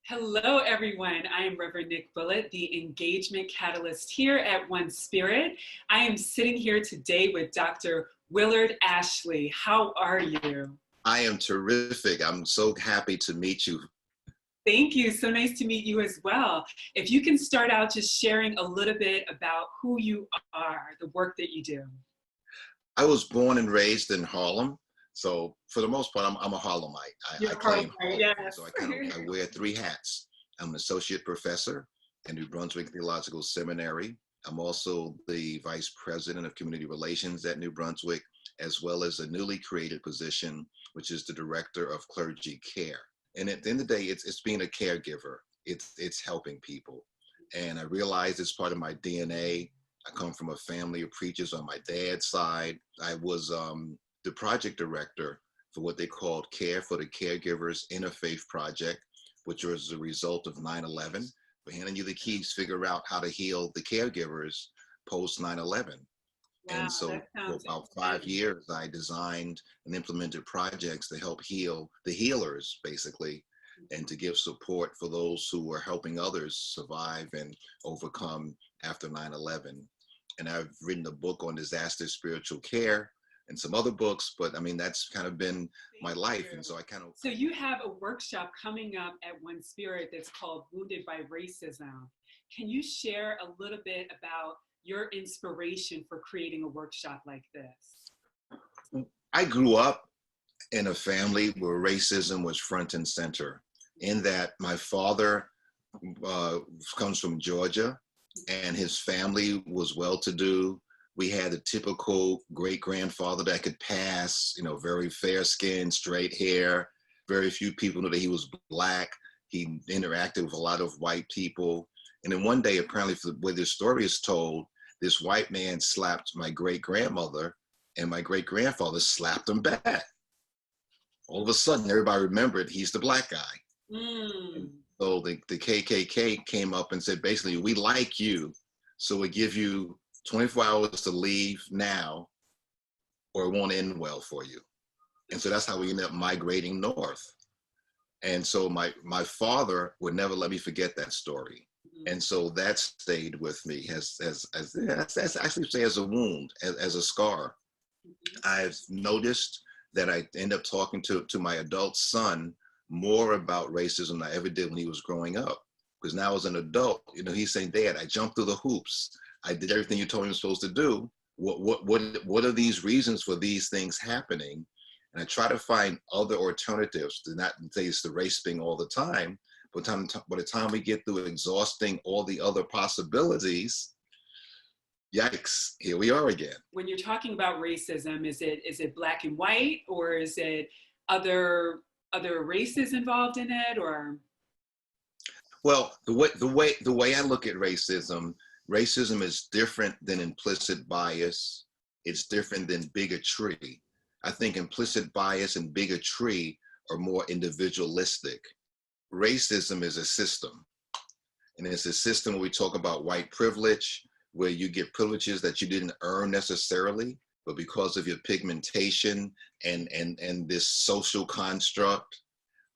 Hello, everyone. I am Reverend Nick Bullitt, the engagement catalyst here at OneSpirit. I am sitting here today with Dr. Willard Ashley. How are you? I am terrific. I'm so happy to meet you. Thank you. So nice to meet you as well. If you can start out just sharing a little bit about who you are, the work that you do. I was born and raised in Harlem. So for the most part, I'm a Harlemite. I claim Harlem. Yes. So I wear three hats. I'm an associate professor in New Brunswick Theological Seminary. I'm also the vice president of community relations at New Brunswick, as well as a newly created position, which is the director of clergy care. And at the end of the day, it's being a caregiver. It's helping people. And I realize it's part of my DNA. I come from a family of preachers on my dad's side. I was the project director for what they called Care for the Caregivers Interfaith Project, which was a result of 9/11. We're handing you the keys, figure out how to heal the caregivers post 9/11. Wow, And so for about 5 years, I designed and implemented projects to help heal the healers, basically, and to give support for those who were helping others survive and overcome after 9/11. And I've written a book on disaster spiritual care and some other books, but I mean, that's kind of been my life. And so I kind of... So you have a workshop coming up at OneSpirit that's called Wounded by Racism. Can you share a little bit about your inspiration for creating a workshop like this? I grew up in a family where racism was front and center, in that my father comes from Georgia, and his family was well-to-do. We had a typical great-grandfather that could pass, very fair-skinned, straight hair. Very few people knew that he was Black. He interacted with a lot of white people. And then one day, apparently, for the way this story is told, this white man slapped my great-grandmother, and my great-grandfather slapped him back. All of a sudden, everybody remembered he's the Black guy. Mm. So the KKK came up and said, basically, we like you, so we give you 24 hours to leave now, or it won't end well for you. And so that's how we ended up migrating north. And so my father would never let me forget that story. And so that stayed with me as actually say as a wound, as a scar. I've noticed that I end up talking to my adult son more about racism than I ever did when he was growing up. Because now as an adult, he's saying, Dad, I jumped through the hoops. I did everything you told me I was supposed to do. What are these reasons for these things happening? And I try to find other alternatives, to not say it's the race thing all the time, but by the time we get through exhausting all the other possibilities, yikes, here we are again. When you're talking about racism, is it Black and white, or is it other races involved in it, or? Well, the way I look at racism is different than implicit bias. It's different than bigotry. I think implicit bias and bigotry are more individualistic. Racism is a system. And it's a system where we talk about white privilege, where you get privileges that you didn't earn necessarily, but because of your pigmentation and this social construct,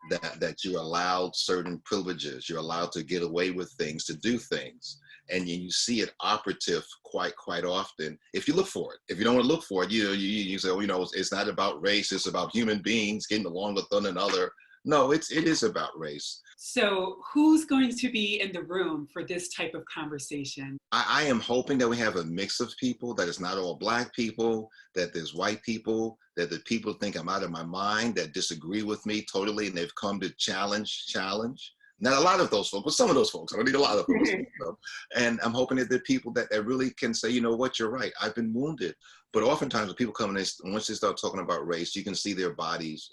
that you're allowed certain privileges, you're allowed to get away with things, to do things. And you see it operative quite often if you look for it. If you don't want to look for it, you say, it's not about race, it's about human beings getting along with one another. No, it is about race. So who's going to be in the room for this type of conversation? I am hoping that we have a mix of people, that it's not all Black people, that there's white people, that the people think I'm out of my mind, that disagree with me totally, and they've come to challenge. Not a lot of those folks, but some of those folks. I don't need a lot of those folks. And I'm hoping that there are people that really can say, what, you're right, I've been wounded. But oftentimes when people come in, once they start talking about race, you can see their bodies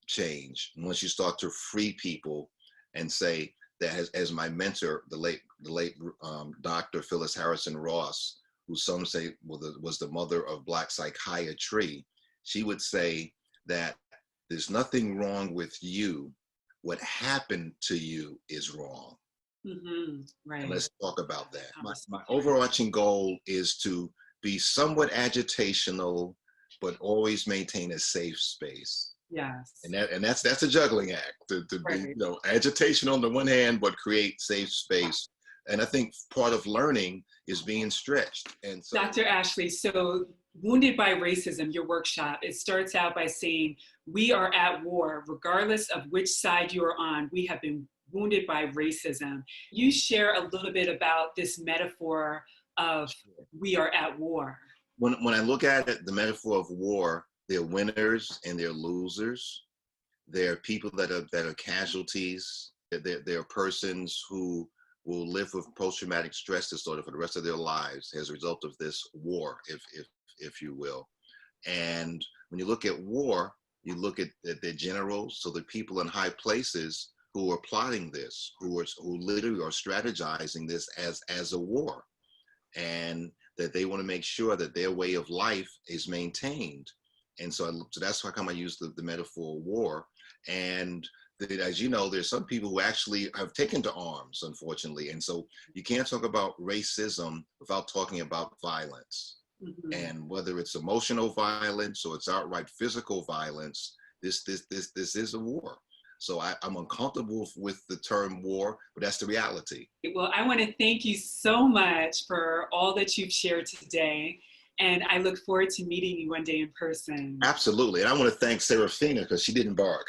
change. And once you start to free people and say that, as my mentor, the late Dr. Phyllis Harrison Ross, who some say was the mother of Black psychiatry, she would say that there's nothing wrong with you. What happened to you is wrong. Mm-hmm. Right. And let's talk about that. My overarching goal is to be somewhat agitational, but always maintain a safe space. Yes. And that's a juggling act to be, Right. you know, agitation on the one hand, but create safe space. And I think part of learning is being stretched. And so, Dr. Ashley, so Wounded by Racism, your workshop, it starts out by saying, we are at war, regardless of which side you are on, we have been wounded by racism. You share a little bit about this metaphor of we are at war. when I look at it, the metaphor of war, there are winners and there are losers. There are people that are casualties. There are persons who will live with post-traumatic stress disorder for the rest of their lives as a result of this war, if you will. And when you look at war, you look at the generals, so the people in high places who are plotting this, who literally are strategizing this as a war, and that they want to make sure that their way of life is maintained. And so that's how come I use the metaphor of war. And that, as you know, there's some people who actually have taken to arms, unfortunately. And so you can't talk about racism without talking about violence. Mm-hmm. And whether it's emotional violence or it's outright physical violence, this is a war. So I'm uncomfortable with the term war, but that's the reality. Well, I want to thank you so much for all that you've shared today. And I look forward to meeting you one day in person. Absolutely. And I want to thank Serafina because she didn't bark.